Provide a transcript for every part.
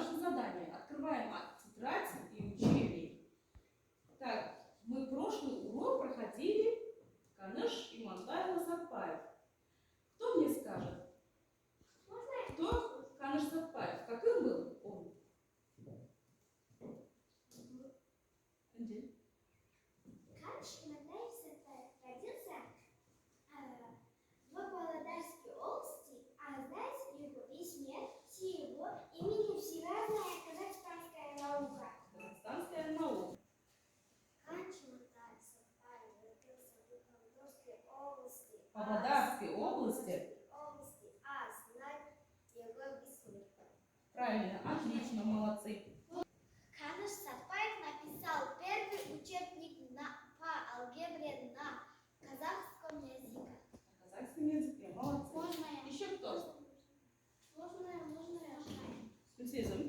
наше задание. Открываем тетрадь и учебник. Так, мы прошлый урок проходили Каныш Имантаева Сатпаев. Кто мне скажет? Кто Каныш Сатпаев? Каким был он? Каныш Имантаев Сатпаев родился в Павлодарской области, а знать его весь мир, все его имени всемирная казахстанская наука. Казахстанская наука. Каныш Имантаев Сатпаев родился в Павлодарской области. Павлодарской области. А знать его весь мир. Правильно, отлично, молодцы. Каныш Сатпаев написал первый учебник по алгебре на казахском языке. На казахском языке, молодцы. Можно я? Еще кто? Можно я? Студентизм.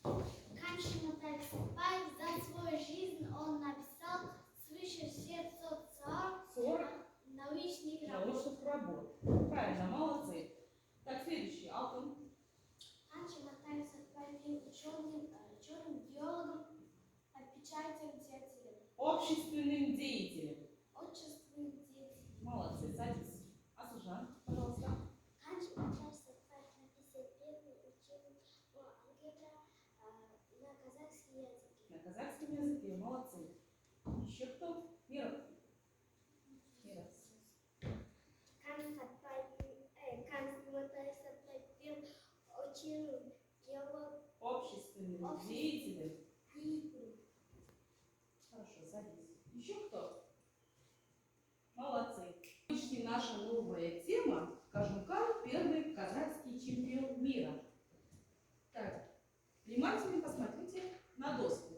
Каныш Имантаев Сатпаев за свою жизнь он написал свыше 740 научных работ. Научных работ. Правильно, молодцы. Так, следующий. Алтын. Каныш Имантаев Сатпаев был ученым, биологом, печатным деятелем. Общественным деятелем. Отчественным деятелем. Молодцы, садись. Асужан, пожалуйста. Каныш Имантаев Сатпаев написал первый учебник по алгебре на казахском языке. На казахском языке, молодцы. Еще кто? Мира. Мира. Каныш Имантаев Сатпаев был ученым, биологом, Общественным деятелем. Хорошо, садись. Еще кто? Молодцы. Сегодня наша новая тема Кажукан, первый казахский чемпион мира. Так, внимательно посмотрите на доску.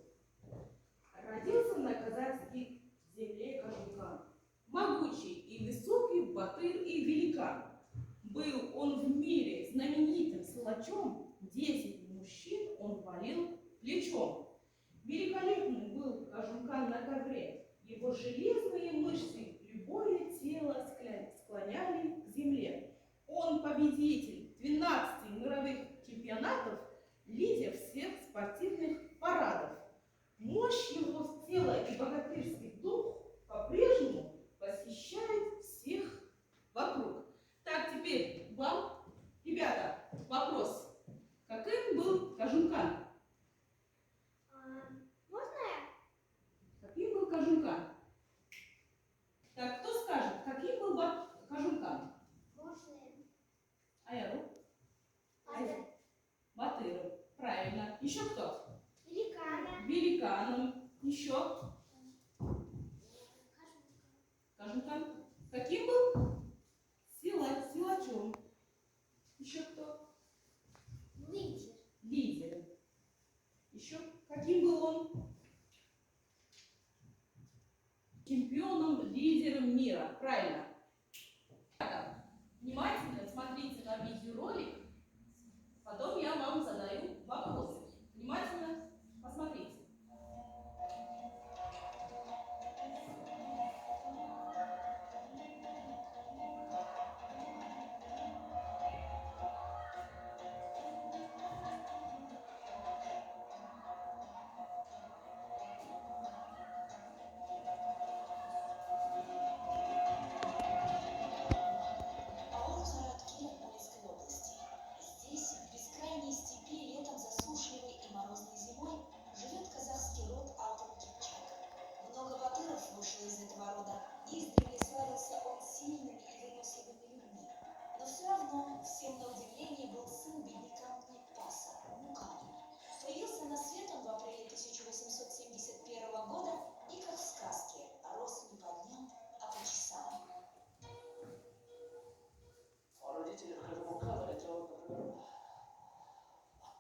Родился на казахской земле Кажукан. Могучий и высокий батыр и великан. Был он в мире знаменитым силачом, 10 мужчин он валил плечом. Великолепный был Кажукан на ковре, его железные мышцы любое тело склоняли к земле. Он победитель 12 мировых чемпионатов, лидер всех спортивных парадов. Мощь его тела и богатырский дух по-прежнему восхищает всех вокруг. Так, теперь вам, ребята, вопрос. Каким был Кажукан? Можно я? Каким был Кажукан? Так, кто скажет, каким был Кажукан? Можно я? Аяру? Ада. Батыров. Правильно. Еще кто? Великана. Великаном. Еще? Кажукан. Каким был? Силачом. Еще кто? Лидер. Лидером. Еще каким был он? Чемпионом, лидером мира. Правильно. Так, внимательно смотрите на видеоролик. Потом я вам задаю вопросы. Внимательно посмотрите.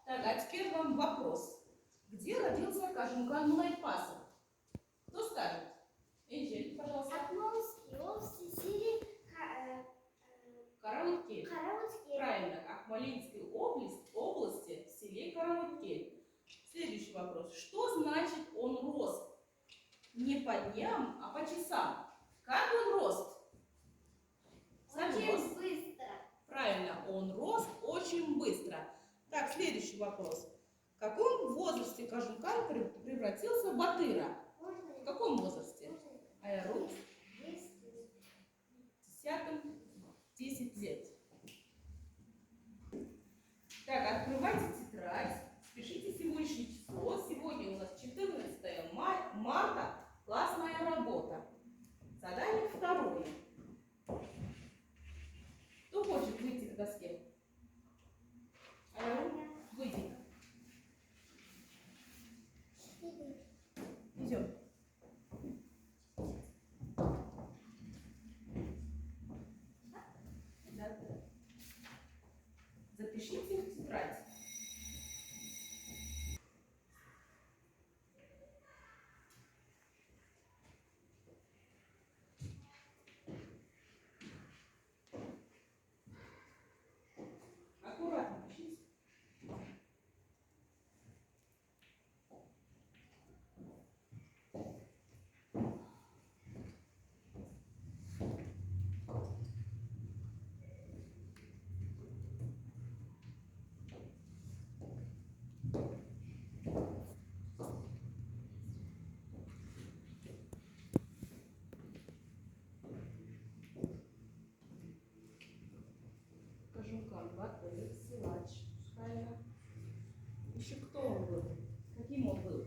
Так, а теперь вам вопрос. Где родился Кажукан Мулайпасов? Кто скажет? Энджель, пожалуйста. Акмолской области, селе Караоткель. Караоткель. Правильно, Акмолинской области, в селе Караоткель. Следующий вопрос. Что значит он рос? Не по дням, а по часам. Как он рос? Очень быстро. Правильно, он рос очень быстро. Так, следующий вопрос. каком возрасте Кажумкан превратился в Батыра? Можно В каком возрасте? можно Айру если в 10-м 10 лет. Так, открывайте тетрадь, спешите сегодняшнее число. Сегодня у нас 14 марта, классная работа. Задание второе. Кто хочет выйти к доске? Айру, выйди. Идем. Да. Запишите в тетрадь. Аккуратно пишите. Кажумкан, Батыр, силач. Правильно. Еще кто он был? Каким он был?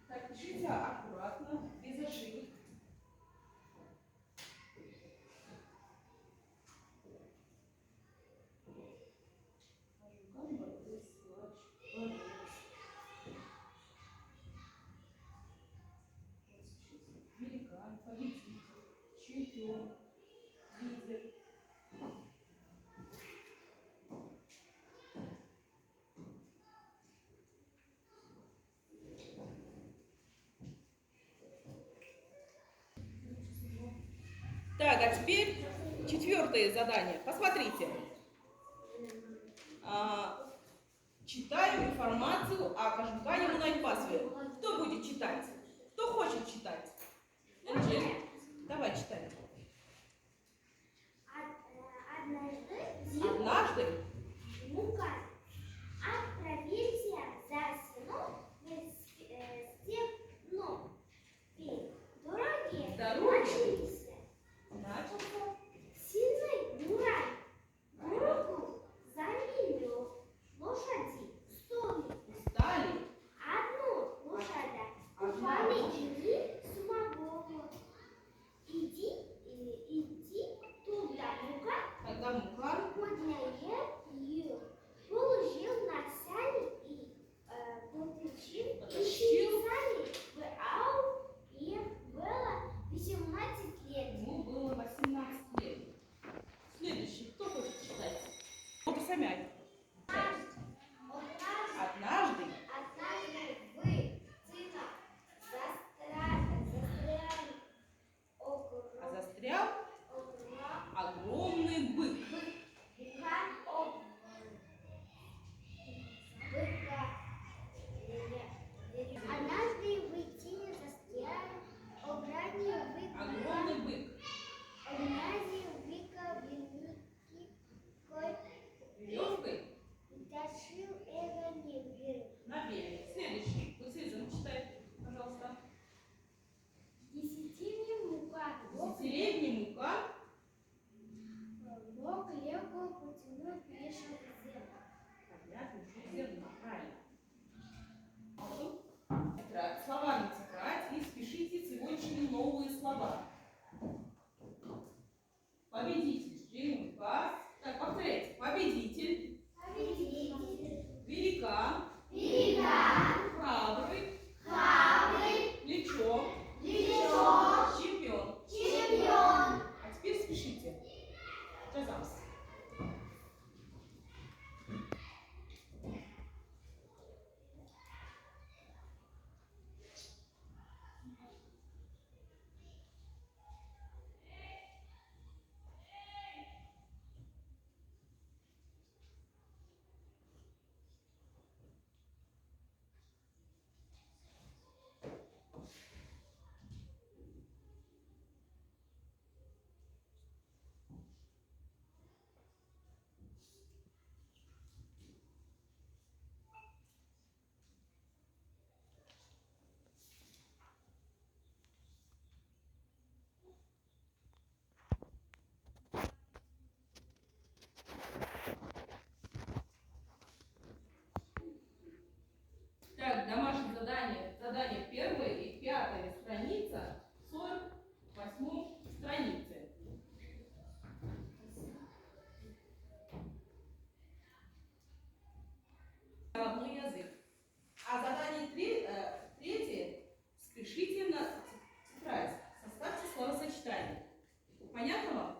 Так, пишите аккуратно, без ошибок. Кажумкан, Батыр, силач, борец. Великан, победитель, чемпион, лидер. Так, а теперь четвертое задание. Посмотрите. Читаю информацию о Кажумкане Мунайпасове. Кто будет читать? Кто хочет читать? Энджель, давай читай. Однажды Однажды Лука отправился за сыном в степном. В дороге Дороге. начался начался сильный буран. Дорогу замели лошади столи. стали Одну лошадь Одна повели самого. Иди Победитель. Жемка. Так, повторяйте. Победитель. Велика. Храбрый. Плечо. Чемпион. А теперь спешите. Жазамыз. Так, домашнее задание. Задание 1 и 5 страница, 48 странице. Родной язык. А задание 3 спешите на тетрадь. Составьте словосочетание. Понятно вам?